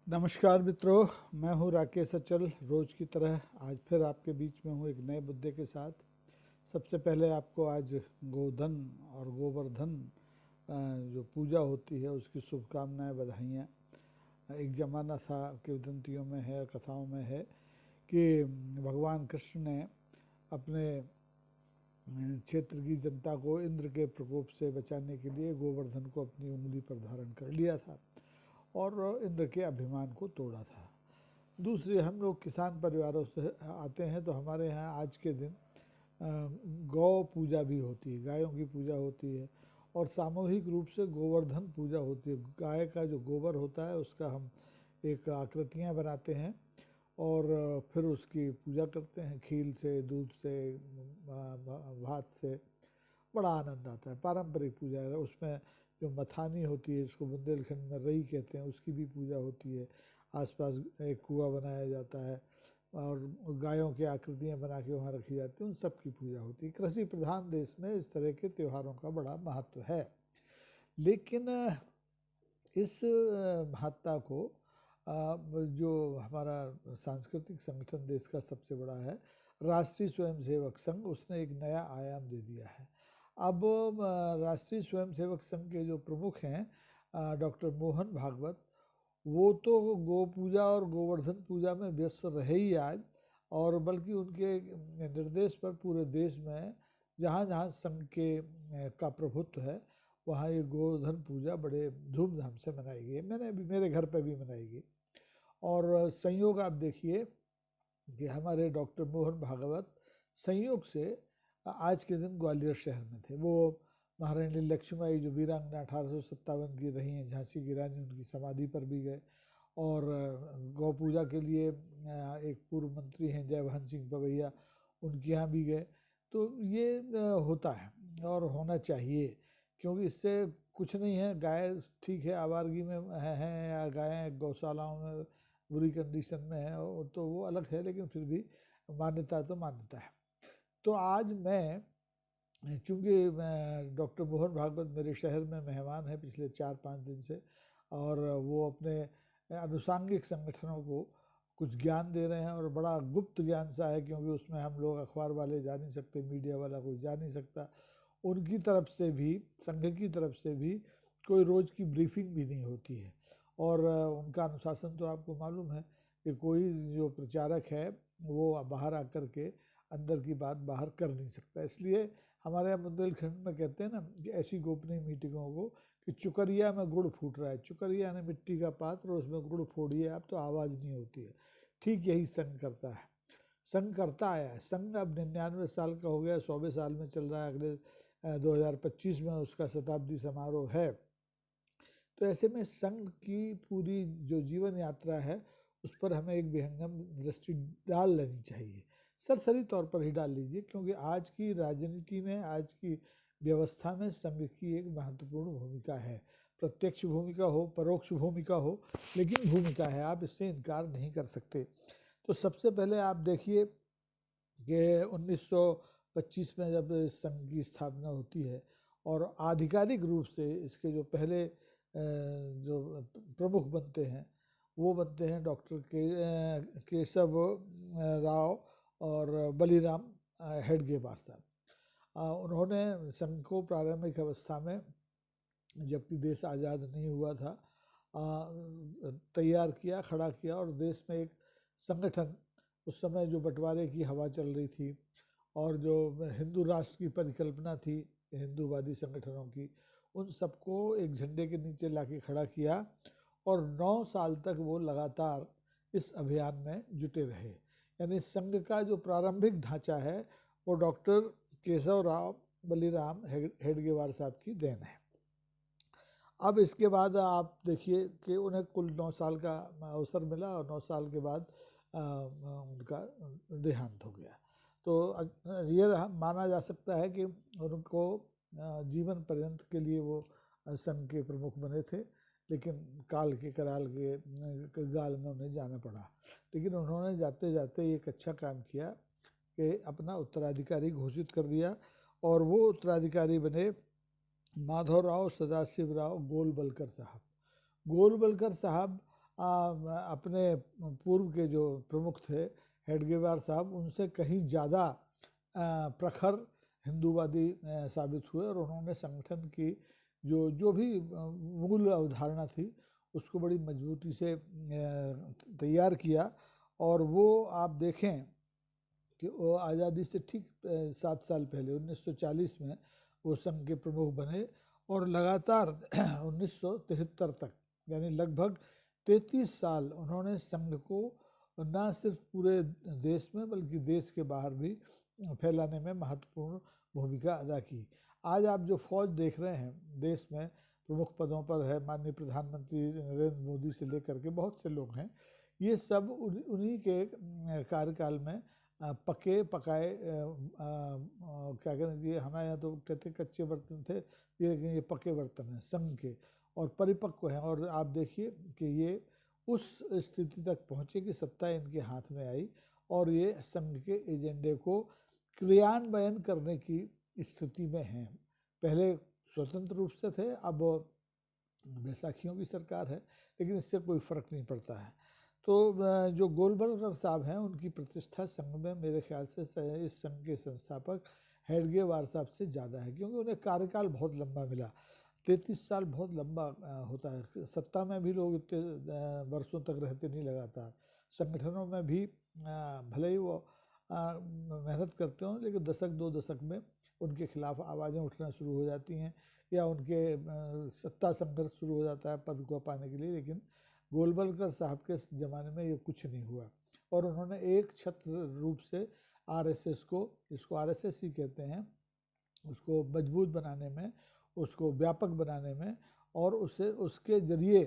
नमस्कार मित्रों, मैं हूँ राकेश अचल। रोज़ की तरह आज फिर आपके बीच में हूँ एक नए मुद्दे के साथ। सबसे पहले आपको आज गोधन और गोवर्धन जो पूजा होती है उसकी शुभकामनाएं, बधाइयाँ। एक ज़माना था, किंवदंतियों में है, कथाओं में है कि भगवान कृष्ण ने अपने क्षेत्र की जनता को इंद्र के प्रकोप से बचाने के लिए गोवर्धन को अपनी उंगली पर धारण कर लिया था और इंद्र के अभिमान को तोड़ा था। दूसरी, हम लोग किसान परिवारों से आते हैं तो हमारे यहाँ आज के दिन गौ पूजा भी होती है, गायों की पूजा होती है और सामूहिक रूप से गोवर्धन पूजा होती है। गाय का जो गोबर होता है उसका हम एक आकृतियाँ बनाते हैं और फिर उसकी पूजा करते हैं, खील से, दूध से, भात से। बड़ा आनंद आता है। पारंपरिक पूजा है। उसमें जो मथानी होती है, जिसको बुंदेलखंड में रई कहते हैं, उसकी भी पूजा होती है। आसपास एक कुआं बनाया जाता है और गायों की आकृतियाँ बना के वहाँ रखी जाती हैं, उन सब की पूजा होती है। कृषि प्रधान देश में इस तरह के त्योहारों का बड़ा महत्व है। लेकिन इस महत्ता को जो हमारा सांस्कृतिक संगठन देश का सबसे बड़ा है, राष्ट्रीय स्वयंसेवक संघ, उसने एक नया आयाम दे दिया है। अब राष्ट्रीय स्वयंसेवक संघ के जो प्रमुख हैं डॉक्टर मोहन भागवत, वो तो गो पूजा और गोवर्धन पूजा में व्यस्त रहे ही आज, और बल्कि उनके निर्देश पर पूरे देश में जहाँ जहाँ संघ के का प्रभुत्व है वहाँ ये गोवर्धन पूजा बड़े धूमधाम से मनाई गई। मैंने भी, मेरे घर पर भी मनाई गई। और संयोग आप देखिए कि हमारे डॉक्टर मोहन भागवत संयोग से आज के दिन ग्वालियर शहर में थे। वो महारानी लक्ष्मीबाई जो वीरांगना 1857 की रही हैं, झांसी की रानी, उनकी समाधि पर भी गए। और गौ पूजा के लिए एक पूर्व मंत्री हैं जयभान सिंह पवैया, उनके यहाँ भी गए। तो ये होता है और होना चाहिए, क्योंकि इससे कुछ नहीं है। गाय ठीक है, आवारगी में हैं या गायें गौशालाओं में बुरी कंडीशन में है तो वो अलग है, लेकिन फिर भी मान्यता तो मान्यता है। तो आज मैं, चूँकि डॉक्टर मोहन भागवत मेरे शहर में मेहमान है पिछले 4-5 दिन से, और वो अपने अनुषांगिक संगठनों को कुछ ज्ञान दे रहे हैं और बड़ा गुप्त ज्ञान सा है, क्योंकि उसमें हम लोग अखबार वाले जा नहीं सकते, मीडिया वाला कोई जा नहीं सकता। उनकी तरफ से भी, संघ की तरफ से भी कोई रोज़ की ब्रीफिंग भी नहीं होती है। और उनका अनुशासन तो आपको मालूम है कि कोई जो प्रचारक है वो बाहर आकर के अंदर की बात बाहर कर नहीं सकता। इसलिए हमारे यहाँ बुंदेलखंड में कहते हैं ना कि ऐसी गोपनीय मीटिंगों को कि चुकरिया में गुड़ फूट रहा है। चुकरिया यानी मिट्टी का पात्र, और उसमें गुड़ फोड़िए आप तो आवाज़ नहीं होती है। ठीक यही संघ करता है, संघ करता आया है। संघ अब 99 साल का हो गया, 100वें साल में चल रहा है। अगले 2025 में उसका शताब्दी समारोह है। तो ऐसे में संघ की पूरी जो जीवन यात्रा है उस पर हमें एक विहंगम दृष्टि डाल लेनी चाहिए। सरसरी तौर पर ही डाल लीजिए, क्योंकि आज की राजनीति में, आज की व्यवस्था में संघ की एक महत्वपूर्ण भूमिका है। प्रत्यक्ष भूमिका हो, परोक्ष भूमिका हो, लेकिन भूमिका है, आप इससे इनकार नहीं कर सकते। तो सबसे पहले आप देखिए कि 1925 में जब संघ की स्थापना होती है और आधिकारिक रूप से इसके जो पहले जो प्रमुख बनते हैं वो बनते हैं डॉक्टर केशव राव और बलीराम हेडगेवार साहब। उन्होंने संघ को प्रारंभिक अवस्था में, जबकि देश आज़ाद नहीं हुआ था, तैयार किया, खड़ा किया, और देश में एक संगठन, उस समय जो बंटवारे की हवा चल रही थी और जो हिंदू राष्ट्र की परिकल्पना थी हिंदूवादी संगठनों की, उन सबको एक झंडे के नीचे लाके खड़ा किया और 9 साल तक वो लगातार इस अभियान में जुटे रहे। यानी संघ का जो प्रारंभिक ढांचा है वो डॉक्टर केशव राव बलीराम हेडगेवार साहब की देन है। अब इसके बाद आप देखिए कि उन्हें कुल 9 साल का अवसर मिला और 9 साल के बाद उनका देहांत हो गया। तो ये माना जा सकता है कि उनको जीवन पर्यंत के लिए वो संघ के प्रमुख बने थे, लेकिन काल के कराल के गाल में उन्हें जाना पड़ा। लेकिन उन्होंने जाते जाते एक अच्छा काम किया कि अपना उत्तराधिकारी घोषित कर दिया, और वो उत्तराधिकारी बने माधवराव सदाशिवराव गोलवलकर साहब। गोलवलकर साहब अपने पूर्व के जो प्रमुख थे हेडगेवार साहब, उनसे कहीं ज़्यादा प्रखर हिंदूवादी साबित हुए और उन्होंने संगठन की जो भी मूल अवधारणा थी उसको बड़ी मजबूती से तैयार किया। और वो आप देखें कि वो आज़ादी से ठीक 7 साल पहले 1940 में वो संघ के प्रमुख बने और लगातार 1973 तक, यानी लगभग 33 साल उन्होंने संघ को न सिर्फ पूरे देश में बल्कि देश के बाहर भी फैलाने में महत्वपूर्ण भूमिका अदा की। आज आप जो फौज देख रहे हैं देश में प्रमुख पदों पर है, माननीय प्रधानमंत्री नरेंद्र मोदी से लेकर के बहुत से लोग हैं, ये सब उन्हीं के कार्यकाल में पके पकाए क्या कहते हैं, हमारे यहाँ तो कहते कच्चे बर्तन थे, ये पके बर्तन हैं संघ के और परिपक्व हैं। और आप देखिए कि ये उस स्थिति तक पहुँचे कि सत्ता इनके हाथ में आई और ये संघ के एजेंडे को क्रियान्वयन करने की स्थिति में हैं। पहले स्वतंत्र रूप से थे, अब बैसाखियों की सरकार है, लेकिन इससे कोई फ़र्क नहीं पड़ता है। तो जो गोलवलकर साहब हैं उनकी प्रतिष्ठा संघ में मेरे ख्याल से इस संघ के संस्थापक हेडगेवार साहब से ज़्यादा है, क्योंकि उन्हें कार्यकाल बहुत लंबा मिला। 33 साल बहुत लंबा होता है। सत्ता में भी लोग इतने वर्षों तक रहते नहीं लगातार। संगठनों में भी भले ही वो मेहनत करते हों, लेकिन दशक 2 दशक में उनके खिलाफ आवाज़ें उठना शुरू हो जाती हैं या उनके सत्ता संघर्ष शुरू हो जाता है पद को पाने के लिए। लेकिन गोलवलकर साहब के ज़माने में ये कुछ नहीं हुआ और उन्होंने एक छत्र रूप से आरएसएस को, इसको आरएसएस ही कहते हैं, उसको मजबूत बनाने में, उसको व्यापक बनाने में और उसके जरिए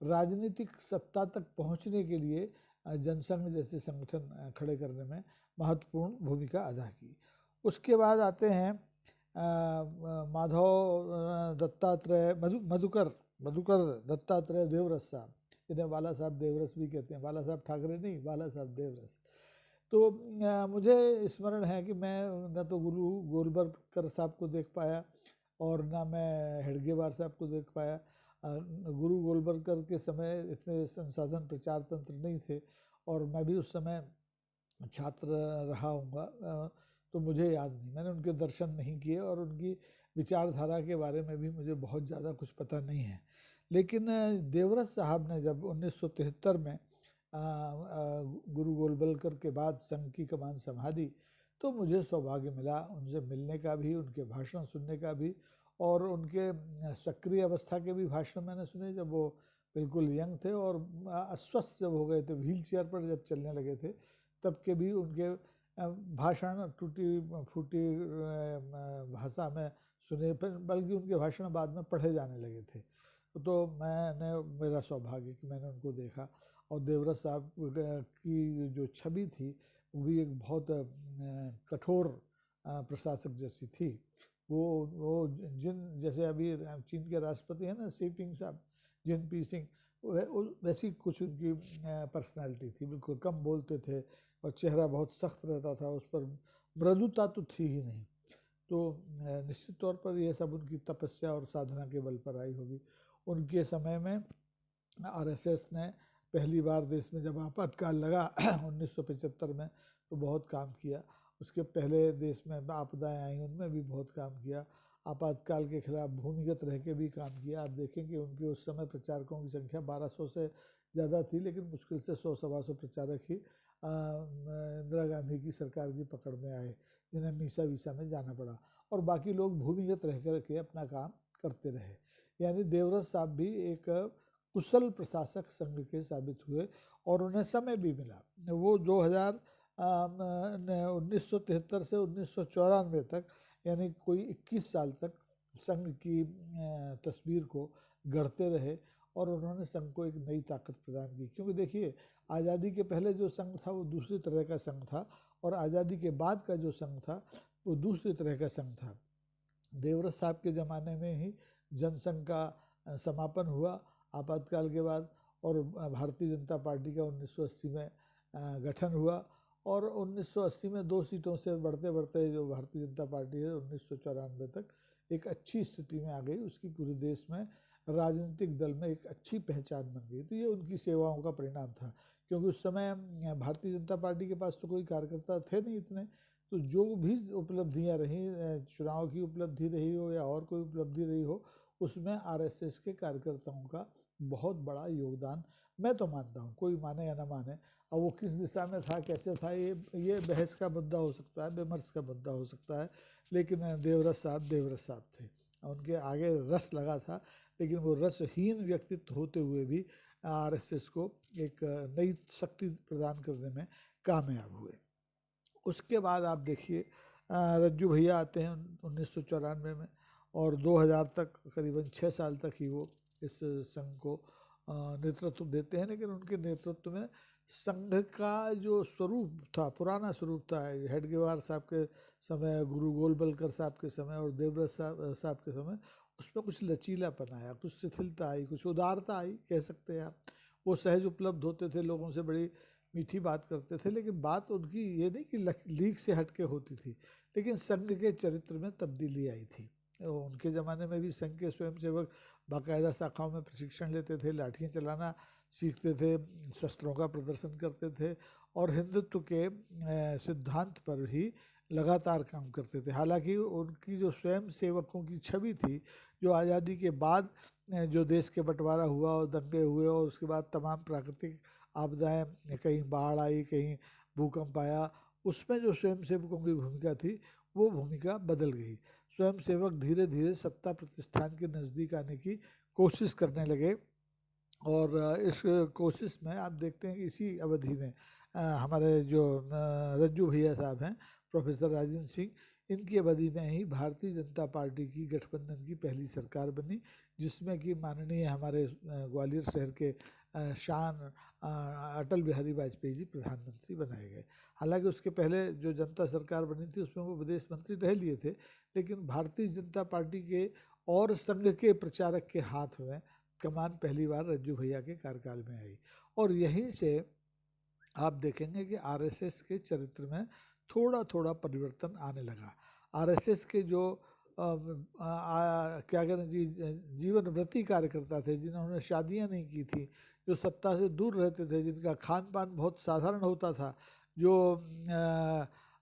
राजनीतिक सत्ता तक पहुंचने के लिए जनसंघ जैसे संगठन खड़े करने में महत्वपूर्ण भूमिका अदा की। उसके बाद आते हैं माधव दत्तात्रेय मधुकर दत्तात्रेय देवरस साहब, इन्हें बाला साहब देवरस भी कहते हैं, बाला साहब ठाकरे नहीं, बाला साहब देवरस। तो मुझे स्मरण है कि मैं न तो गुरु गोलवलकर साहब को देख पाया और ना मैं हेडगेवार साहब को देख पाया। गुरु गोलवलकर के समय इतने संसाधन प्रचार तंत्र नहीं थे और मैं भी उस समय छात्र रहा हूँगा, तो मुझे याद नहीं, मैंने उनके दर्शन नहीं किए और उनकी विचारधारा के बारे में भी मुझे बहुत ज़्यादा कुछ पता नहीं है। लेकिन देवरस साहब ने जब 1973 में गुरु गोलवलकर के बाद संघ की कमान संभाली तो मुझे सौभाग्य मिला उनसे मिलने का भी, उनके भाषण सुनने का भी और उनके सक्रिय अवस्था के भी भाषण मैंने सुने जब वो बिल्कुल यंग थे और अस्वस्थ जब हो गए थे, व्हील चेयर पर जब चलने लगे थे, तब के भी उनके भाषण टूटी फूटी भाषा में सुने, बल्कि उनके भाषण बाद में पढ़े जाने लगे थे। तो मेरा सौभाग्य कि मैंने उनको देखा और देवरस साहब की जो छवि थी वो भी एक बहुत कठोर प्रशासक जैसी थी। वो जैसे अभी चीन के राष्ट्रपति हैं ना शी पिंग साहब, जिनपी सिंह, वैसी कुछ उनकी पर्सनालिटी थी। बिल्कुल कम बोलते थे और चेहरा बहुत सख्त रहता था, उस पर मृदुता तो थी ही नहीं। तो निश्चित तौर पर यह सब उनकी तपस्या और साधना के बल पर आई होगी। उनके समय में आरएसएस ने पहली बार देश में जब आपातकाल लगा 1975 में तो बहुत काम किया। उसके पहले देश में आपदाएं आई उनमें भी बहुत काम किया। आपातकाल के खिलाफ भूमिगत रह के भी काम किया। आप देखेंगे उनके उस समय प्रचारकों की संख्या 1200 से ज़्यादा थी, लेकिन मुश्किल से 100-125 प्रचारक ही इंदिरा गांधी की सरकार की पकड़ में आए, जिन्हें मीसा वीसा में जाना पड़ा और बाकी लोग भूमिगत रह कर के अपना काम करते रहे। यानी देवरस साहब भी एक कुशल प्रशासक संघ के साबित हुए और उन्हें समय भी मिला। वो 1973 से 1994 तक यानी कोई 21 साल तक संघ की तस्वीर को गढ़ते रहे और उन्होंने संघ को एक नई ताकत प्रदान की। क्योंकि देखिए आज़ादी के पहले जो संघ था वो दूसरी तरह का संघ था और आज़ादी के बाद का जो संघ था वो दूसरी तरह का संघ था। देवरस साहब के ज़माने में ही जनसंघ का समापन हुआ आपातकाल के बाद और भारतीय जनता पार्टी का 1980 में गठन हुआ और 1980 में 2 सीटों से बढ़ते बढ़ते जो भारतीय जनता पार्टी है 1994 तक एक अच्छी स्थिति में आ गई, उसकी पूरे देश में राजनीतिक दल में एक अच्छी पहचान बन गई। तो ये उनकी सेवाओं का परिणाम था, क्योंकि उस समय भारतीय जनता पार्टी के पास तो कोई कार्यकर्ता थे नहीं इतने, तो जो भी उपलब्धियां रही, चुनाव की उपलब्धि रही हो या और कोई उपलब्धि रही हो, उसमें आरएसएस के कार्यकर्ताओं का बहुत बड़ा योगदान मैं तो मानता हूँ, कोई माने या ना माने। अब वो किस दिशा में था, कैसे था, ये बहस का मुद्दा हो सकता है, विमर्श का मुद्दा हो सकता है, लेकिन देवव्रत साहब थे, उनके आगे रस लगा था, लेकिन वो रसहीन व्यक्तित्व होते हुए भी आरएसएस को एक नई शक्ति प्रदान करने में कामयाब हुए। उसके बाद आप देखिए रज्जू भैया आते हैं 1994 में, और 2000 तक करीबन 6 साल तक ही वो इस संघ को नेतृत्व देते हैं। लेकिन उनके नेतृत्व में संघ का जो स्वरूप था, पुराना स्वरूप था, हेडगेवार साहब के समय, गुरु गोलवलकर साहब के समय और देवव्रत साहब के समय, उसमें कुछ लचीलापन आया, कुछ शिथिलता आई, कुछ उदारता आई, कह सकते हैं आप। वो सहज उपलब्ध होते थे, लोगों से बड़ी मीठी बात करते थे, लेकिन बात उनकी ये नहीं कि लीक से हट के होती थी, लेकिन संघ के चरित्र में तब्दीली आई थी। उनके ज़माने में भी संघ के स्वयंसेवक बाकायदा शाखाओं में प्रशिक्षण लेते थे, लाठियाँ चलाना सीखते थे, शस्त्रों का प्रदर्शन करते थे और हिंदुत्व के सिद्धांत पर ही लगातार काम करते थे। हालांकि उनकी जो स्वयं सेवकों की छवि थी, जो आज़ादी के बाद जो देश के बंटवारा हुआ और दंगे हुए और उसके बाद तमाम प्राकृतिक आपदाएं, कहीं बाढ़ आई, कहीं भूकंप आया, उसमें जो स्वयंसेवकों की भूमिका थी वो भूमिका बदल गई। स्वयंसेवक धीरे धीरे सत्ता प्रतिष्ठान के नज़दीक आने की कोशिश करने लगे, और इस कोशिश में आप देखते हैं कि इसी अवधि में हमारे जो रज्जू भैया साहब हैं, प्रोफेसर राजेंद्र सिंह, इनकी अवधि में ही भारतीय जनता पार्टी की गठबंधन की पहली सरकार बनी, जिसमें कि माननीय हमारे ग्वालियर शहर के शान अटल बिहारी वाजपेयी जी प्रधानमंत्री बनाए गए। हालांकि उसके पहले जो जनता सरकार बनी थी उसमें वो विदेश मंत्री रह लिए थे, लेकिन भारतीय जनता पार्टी के और संघ के प्रचारक के हाथ में कमान पहली बार रज्जू भैया के कार्यकाल में आई। और यहीं से आप देखेंगे कि आरएसएस के चरित्र में थोड़ा थोड़ा परिवर्तन आने लगा। आरएसएस के जो क्या करें जी, जीवन व्रती कार्यकर्ता थे, जिन्होंने शादियां नहीं की थी, जो सत्ता से दूर रहते थे, जिनका खान पान बहुत साधारण होता था, जो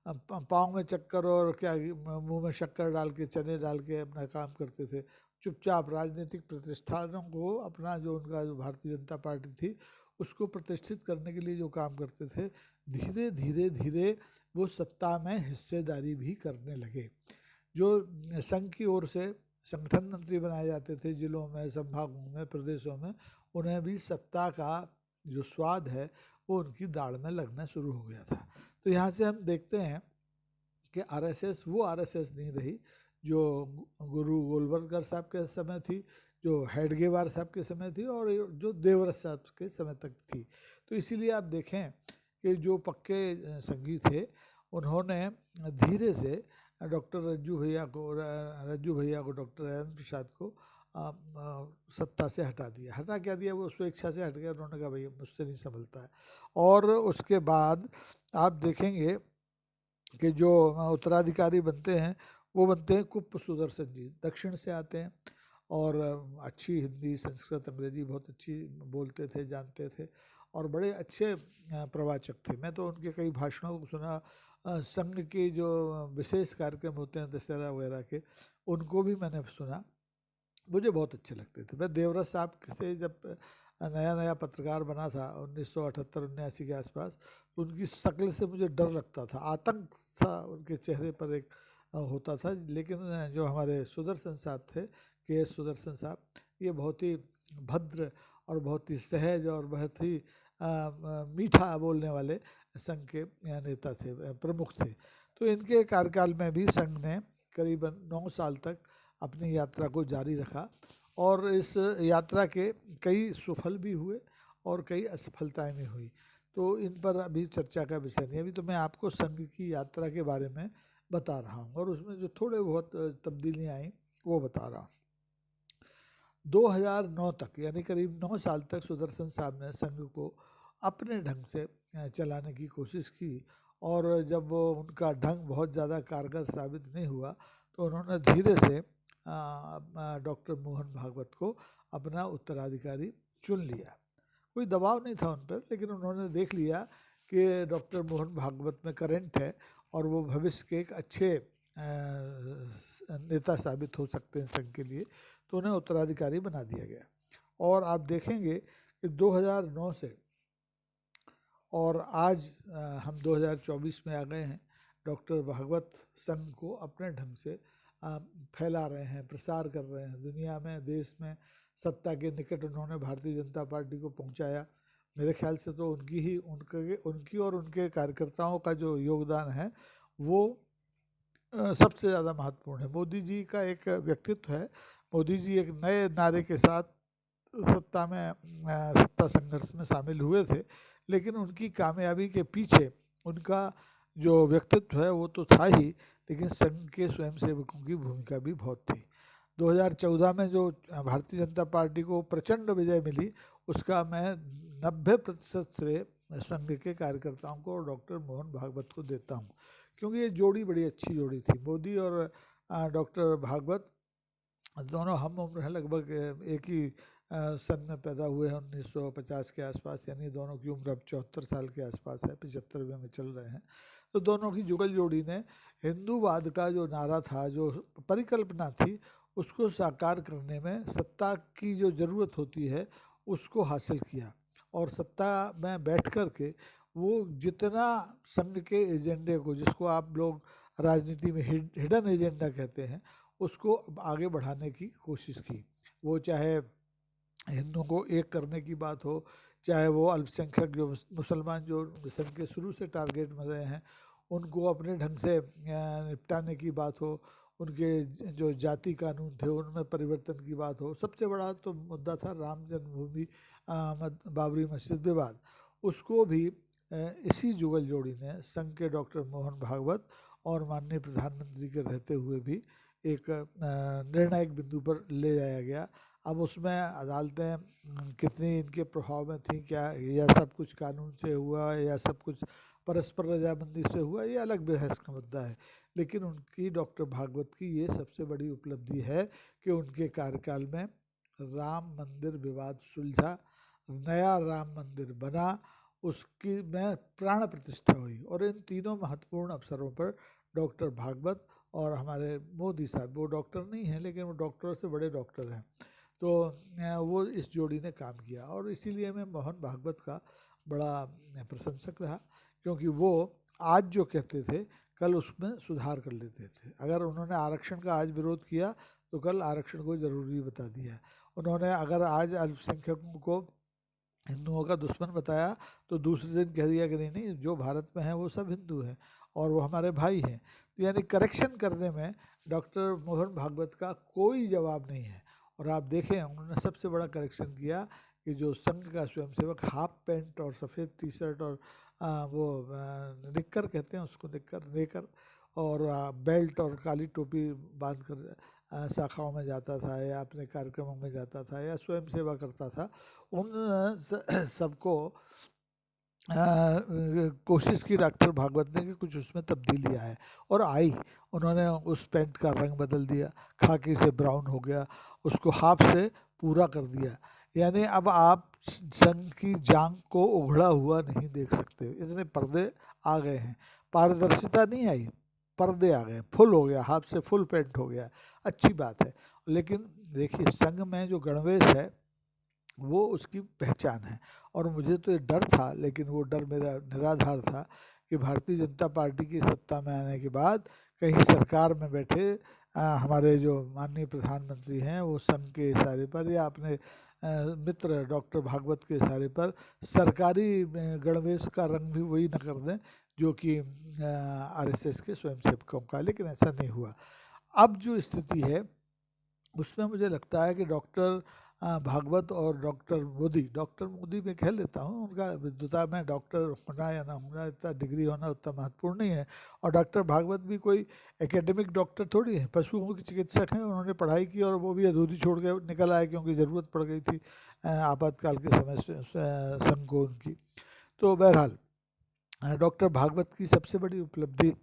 पाँव में चक्कर और क्या मुंह में शक्कर डाल के, चने डाल के अपना काम करते थे, चुपचाप राजनीतिक प्रतिष्ठानों को अपना, जो उनका जो भारतीय जनता पार्टी थी उसको प्रतिष्ठित करने के लिए जो काम करते थे, धीरे धीरे धीरे वो सत्ता में हिस्सेदारी भी करने लगे। जो संघ की ओर से संगठन मंत्री बनाए जाते थे जिलों में, संभागों में, प्रदेशों में, उन्हें भी सत्ता का जो स्वाद है वो उनकी दाढ़ में लगना शुरू हो गया था। तो यहाँ से हम देखते हैं कि आरएसएस वो आरएसएस नहीं रही जो गुरु गोलवलकर साहब के समय थी, जो हेडगेवार साहब के समय थी और जो देवव्रत साहब के समय तक थी। तो इसीलिए आप देखें कि जो पक्के संघी थे, उन्होंने धीरे से डॉक्टर रज्जू भैया को, डॉक्टर राजेंद्र प्रसाद को सत्ता से हटा दिया। हटा क्या दिया, वो स्वेच्छा से हट गया। उन्होंने कहा भैया मुझसे नहीं संभलता है। और उसके बाद आप देखेंगे कि जो उत्तराधिकारी बनते हैं वो बनते हैं कुप्प सुदर्शन जी, दक्षिण से आते हैं और अच्छी हिंदी, संस्कृत, अंग्रेजी बहुत अच्छी बोलते थे, जानते थे और बड़े अच्छे प्रवाचक थे। मैं तो उनके कई भाषणों को सुना। संघ के जो विशेष कार्यक्रम होते हैं दशहरा वगैरह के, उनको भी मैंने सुना, मुझे बहुत अच्छे लगते थे। मैं देवव्रत साहब से जब नया नया पत्रकार बना था 1978-79 के आसपास, तो उनकी शक्ल से मुझे डर लगता था, आतंक सा उनके चेहरे पर एक होता था। लेकिन जो हमारे सुदर्शन साहब थे, के.एस. सुदर्शन साहब, ये बहुत ही भद्र और बहुत ही सहज और बहुत ही मीठा बोलने वाले संघ के नेता थे, प्रमुख थे। तो इनके कार्यकाल में भी संघ ने करीबन 9 साल तक अपनी यात्रा को जारी रखा और इस यात्रा के कई सफल भी हुए और कई असफलताएं भी हुई। तो इन पर अभी चर्चा का विषय नहीं। अभी तो मैं आपको संघ की यात्रा के बारे में बता रहा हूँ और उसमें जो थोड़े बहुत तब्दीलियाँ आई वो बता रहा हूँ। 2009 तक, यानी करीब 9 साल तक सुदर्शन साहब ने संघ को अपने ढंग से चलाने की कोशिश की और जब उनका ढंग बहुत ज़्यादा कारगर साबित नहीं हुआ तो उन्होंने धीरे से डॉक्टर मोहन भागवत को अपना उत्तराधिकारी चुन लिया। कोई दबाव नहीं था उन पर, लेकिन उन्होंने देख लिया कि डॉक्टर मोहन भागवत में करंट है और वो भविष्य के एक अच्छे नेता साबित हो सकते हैं संघ के लिए, तो उन्हें उत्तराधिकारी बना दिया गया। और आप देखेंगे कि 2009 से और आज हम 2024 में आ गए हैं, डॉक्टर भागवत संघ को अपने ढंग से फैला रहे हैं, प्रसार कर रहे हैं दुनिया में, देश में। सत्ता के निकट उन्होंने भारतीय जनता पार्टी को पहुंचाया। मेरे ख्याल से तो उनकी और उनके कार्यकर्ताओं का जो योगदान है वो सबसे ज़्यादा महत्वपूर्ण है। मोदी जी का एक व्यक्तित्व है, मोदी जी एक नए नारे के साथ सत्ता संघर्ष में शामिल हुए थे, लेकिन उनकी कामयाबी के पीछे उनका जो व्यक्तित्व है वो तो था ही, लेकिन संघ के स्वयंसेवकों की भूमिका भी बहुत थी। 2014 में जो भारतीय जनता पार्टी को प्रचंड विजय मिली, उसका मैं 90% श्रेय संघ के कार्यकर्ताओं को और डॉक्टर मोहन भागवत को देता हूँ, क्योंकि ये जोड़ी बड़ी अच्छी जोड़ी थी। मोदी और डॉक्टर भागवत दोनों हम उम्र हैं, लगभग एक ही सन में पैदा हुए हैं, 1950 के आसपास, यानी दोनों की उम्र अब 74 साल के आसपास है, 75वें में चल रहे हैं। तो दोनों की जुगल जोड़ी ने हिंदूवाद का जो नारा था, जो परिकल्पना थी, उसको साकार करने में सत्ता की जो ज़रूरत होती है उसको हासिल किया। और सत्ता में बैठ कर के वो जितना संघ के एजेंडे को, जिसको आप लोग राजनीति में हिडन एजेंडा कहते हैं, उसको आगे बढ़ाने की कोशिश की। वो चाहे हिंदुओं को एक करने की बात हो, चाहे वो अल्पसंख्यक जो मुसलमान जो संघ के शुरू से टारगेट में रहे हैं उनको अपने ढंग से निपटाने की बात हो, उनके जो जाति कानून थे उनमें परिवर्तन की बात हो। सबसे बड़ा तो मुद्दा था राम जन्मभूमि बाबरी मस्जिद विवाद, उसको भी इसी जुगल जोड़ी ने संघ के डॉक्टर मोहन भागवत और माननीय प्रधानमंत्री के रहते हुए भी एक निर्णायक बिंदु पर ले जाया गया। अब उसमें अदालतें कितनी इनके प्रभाव में थी, क्या यह सब कुछ कानून से हुआ या सब कुछ परस्पर रजामंदी से हुआ, ये अलग बहस का मुद्दा है। लेकिन उनकी डॉक्टर भागवत की ये सबसे बड़ी उपलब्धि है कि उनके कार्यकाल में राम मंदिर विवाद सुलझा, नया राम मंदिर बना, उसकी में प्राण प्रतिष्ठा हुई। और इन तीनों महत्वपूर्ण अवसरों पर डॉक्टर भागवत और हमारे मोदी साहब, वो डॉक्टर नहीं हैं लेकिन वो डॉक्टरों से बड़े डॉक्टर हैं, तो वो इस जोड़ी ने काम किया। और इसीलिए मैं मोहन भागवत का बड़ा प्रशंसक रहा, क्योंकि वो आज जो कहते थे कल उसमें सुधार कर लेते थे। अगर उन्होंने आरक्षण का आज विरोध किया तो कल आरक्षण को ज़रूरी बता दिया। उन्होंने अगर आज अल्पसंख्यकों को हिंदुओं का दुश्मन बताया तो दूसरे दिन कह दिया कि नहीं, जो भारत में है वो सब हिंदू हैं और वो हमारे भाई हैं। तो यानी करेक्शन करने में डॉक्टर मोहन भागवत का कोई जवाब नहीं है। और आप देखें उन्होंने सबसे बड़ा करेक्शन किया कि जो संघ का स्वयंसेवक हाफ पैंट और सफ़ेद टी शर्ट और वो निक्कर कहते हैं उसको, नेकर और बेल्ट और काली टोपी बांध कर शाखाओं में जाता था या अपने कार्यक्रमों में जाता था या स्वयं सेवा करता था, उन सबको कोशिश की डॉक्टर भागवत ने कि कुछ उसमें तब्दीली आए, और आई। उन्होंने उस पैंट का रंग बदल दिया, खाकी से ब्राउन हो गया, उसको हाफ से पूरा कर दिया। यानी अब आप संघ की जांग को उघड़ा हुआ नहीं देख सकते, इतने पर्दे आ गए हैं। पारदर्शिता नहीं आई, पर्दे आ गए, फुल हो गया, हाफ से फुल पैंट हो गया, अच्छी बात है। लेकिन देखिए संघ में जो गणवेश है वो उसकी पहचान है। और मुझे तो ये डर था, लेकिन वो डर मेरा निराधार था कि भारतीय जनता पार्टी की सत्ता में आने के बाद कहीं सरकार में बैठे हमारे जो माननीय प्रधानमंत्री हैं वो संघ के इशारे पर या अपने मित्र डॉक्टर भागवत के इशारे पर सरकारी गणवेश का रंग भी वही न कर दें जो कि आरएसएस के स्वयंसेवकों का। लेकिन ऐसा नहीं हुआ। अब जो स्थिति है उसमें मुझे लगता है कि डॉक्टर भागवत और डॉक्टर मोदी में कह लेता हूँ, उनका विद्वता में डॉक्टर होना या ना होना, इतना डिग्री होना उतना महत्वपूर्ण नहीं है। और डॉक्टर भागवत भी कोई एकेडमिक डॉक्टर थोड़ी है, पशुओं के चिकित्सक हैं। उन्होंने पढ़ाई की और वो भी अधूरी छोड़ के निकल आए क्योंकि ज़रूरत पड़ गई थी आपातकाल के समय संघ को उनकी। तो बहरहाल डॉक्टर भागवत की सबसे बड़ी उपलब्धि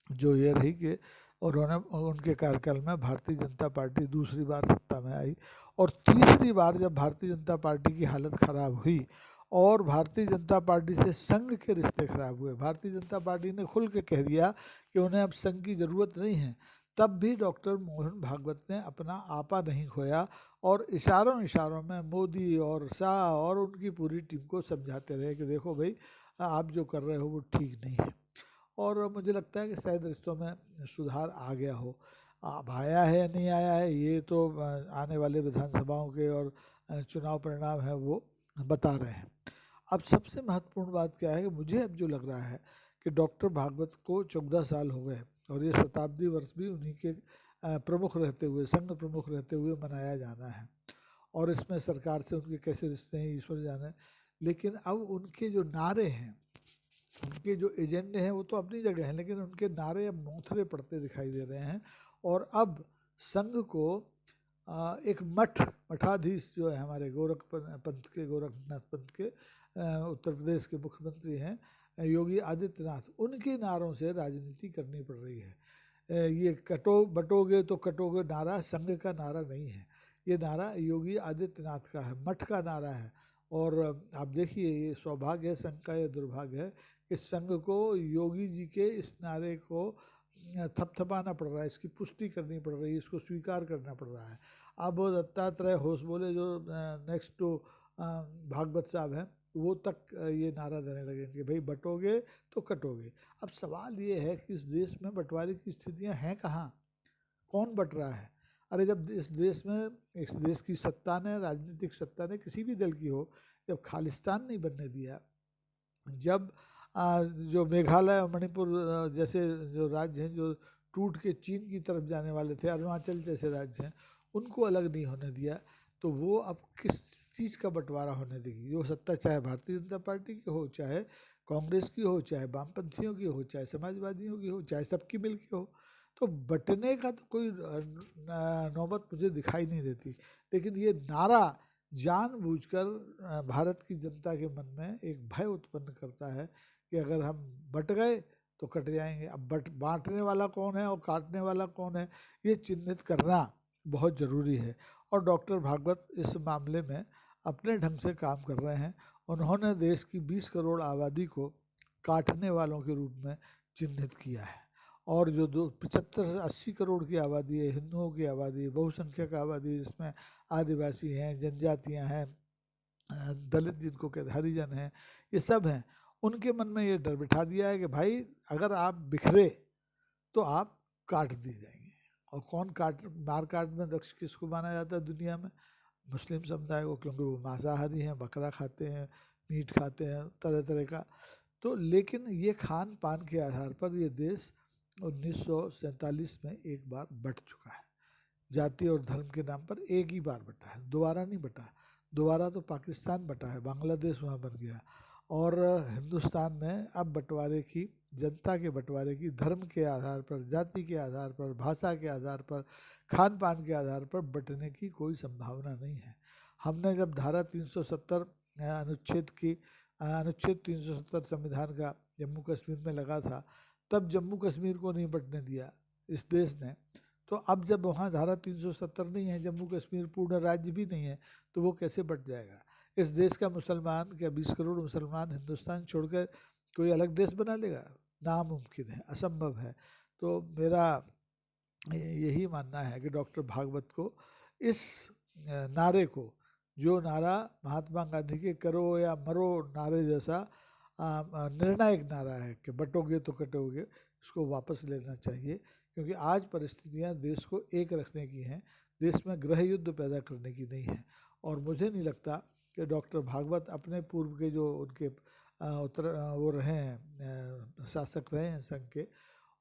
जो ये रही कि उन्होंने उनके कार्यकाल में भारतीय जनता पार्टी दूसरी बार सत्ता में आई, और तीसरी बार जब भारतीय जनता पार्टी की हालत ख़राब हुई और भारतीय जनता पार्टी से संघ के रिश्ते खराब हुए, भारतीय जनता पार्टी ने खुल के कह दिया कि उन्हें अब संघ की ज़रूरत नहीं है, तब भी डॉक्टर मोहन भागवत ने अपना आपा नहीं खोया और इशारों इशारों में मोदी और शाह और उनकी पूरी टीम को समझाते रहे कि देखो भाई, आप जो कर रहे हो वो ठीक नहीं है। और मुझे लगता है कि शायद रिश्तों में सुधार आ गया हो। अब आया है या नहीं आया है ये तो आने वाले विधानसभाओं के और चुनाव परिणाम है वो बता रहे हैं। अब सबसे महत्वपूर्ण बात क्या है कि मुझे अब जो लग रहा है कि डॉक्टर भागवत को 14 साल हो गए और ये शताब्दी वर्ष भी उन्हीं के प्रमुख रहते हुए, संघ प्रमुख रहते हुए मनाया जाना है, और इसमें सरकार से उनके कैसे रिश्ते हैं ईश्वर जाने। लेकिन अब उनके जो नारे हैं, उनके जो एजेंडे हैं वो तो अपनी जगह हैं, लेकिन उनके नारे अब मोथरे पड़ते दिखाई दे रहे हैं। और अब संघ को एक मठाधीश जो है हमारे गोरखनाथ पंथ के उत्तर प्रदेश के मुख्यमंत्री हैं योगी आदित्यनाथ, उनके नारों से राजनीति करनी पड़ रही है। ये बटोगे तो कटोगे नारा संघ का नारा नहीं है, ये नारा योगी आदित्यनाथ का है, मठ का नारा है। और आप देखिए, ये सौभाग्य है संघ का, ये दुर्भाग्य है कि संघ को योगी जी के इस नारे को थपथपाना पड़ रहा है, इसकी पुष्टि करनी पड़ रही है, इसको स्वीकार करना पड़ रहा है। अब वो दत्तात्रेय होसबोले जो नेक्स्ट टू भागवत साहब हैं, वो तक ये नारा देने लगे कि भाई बटोगे तो कटोगे। अब सवाल ये है कि इस देश में बंटवारे की स्थितियां हैं कहाँ, कौन बट रहा है? अरे जब इस देश की सत्ता ने, राजनीतिक सत्ता ने, किसी भी दल की हो, जब खालिस्तान नहीं बनने दिया, जब जो मेघालय और मणिपुर जैसे जो राज्य हैं जो टूट के चीन की तरफ जाने वाले थे, अरुणाचल जैसे राज्य हैं, उनको अलग नहीं होने दिया, तो वो अब किस चीज़ का बंटवारा होने देगी? जो सत्ता चाहे भारतीय जनता पार्टी की हो, चाहे कांग्रेस की हो, चाहे वामपंथियों की हो, चाहे समाजवादियों की हो, चाहे सबकी मिल की हो, तो बंटने का तो कोई नौबत मुझे दिखाई नहीं देती। लेकिन ये नारा जानबूझकर भारत की जनता के मन में एक भय उत्पन्न करता है कि अगर हम बट गए तो कट जाएंगे। अब बांटने वाला कौन है और काटने वाला कौन है, ये चिन्हित करना बहुत ज़रूरी है। और डॉक्टर भागवत इस मामले में अपने ढंग से काम कर रहे हैं। उन्होंने देश की 20 करोड़ आबादी को काटने वालों के रूप में चिन्हित किया है, और जो 75-80 करोड़ की आबादी है, हिंदुओं की आबादी, बहुसंख्यक आबादी, जिसमें आदिवासी हैं, जनजातियां हैं, दलित जिनको कहते हरिजन हैं, ये सब हैं, उनके मन में ये डर बिठा दिया है कि भाई अगर आप बिखरे तो आप काट दिए जाएंगे। और कौन मार काट में दक्ष किसको माना जाता है दुनिया में? मुस्लिम समुदाय को, क्योंकि वो मांसाहारी हैं, बकरा खाते हैं, मीट खाते हैं, तरह तरह का। तो लेकिन ये खान पान के आधार पर ये देश 1947 में एक बार बट चुका है, जाति और धर्म के नाम पर एक ही बार बटा है, दोबारा नहीं बटा। दोबारा तो पाकिस्तान बटा है, बांग्लादेश वहाँ बन गया, और हिंदुस्तान में अब बंटवारे की, जनता के बंटवारे की धर्म के आधार पर, जाति के आधार पर, भाषा के आधार पर, खान पान के आधार पर बंटने की कोई संभावना नहीं है। हमने जब धारा 370 अनुच्छेद 370 संविधान का जम्मू कश्मीर में लगा था, तब जम्मू कश्मीर को नहीं बंटने दिया इस देश ने। तो अब जब वहाँ धारा 370 नहीं है, जम्मू कश्मीर पूर्ण राज्य भी नहीं है, तो वो कैसे बट जाएगा? इस देश का मुसलमान, क्या 20 करोड़ मुसलमान हिंदुस्तान छोड़कर कोई अलग देश बना लेगा? नामुमकिन है, असंभव है। तो मेरा यही मानना है कि डॉक्टर भागवत को इस नारे को, जो नारा महात्मा गांधी के करो या मरो नारे जैसा निर्णायक नारा है कि बटोगे तो कटोगे, इसको वापस लेना चाहिए, क्योंकि आज परिस्थितियां देश को एक रखने की हैं, देश में गृह युद्ध पैदा करने की नहीं है। और मुझे नहीं लगता कि डॉक्टर भागवत अपने पूर्व के जो उनके वो रहे हैं, शासक रहे हैं संघ के,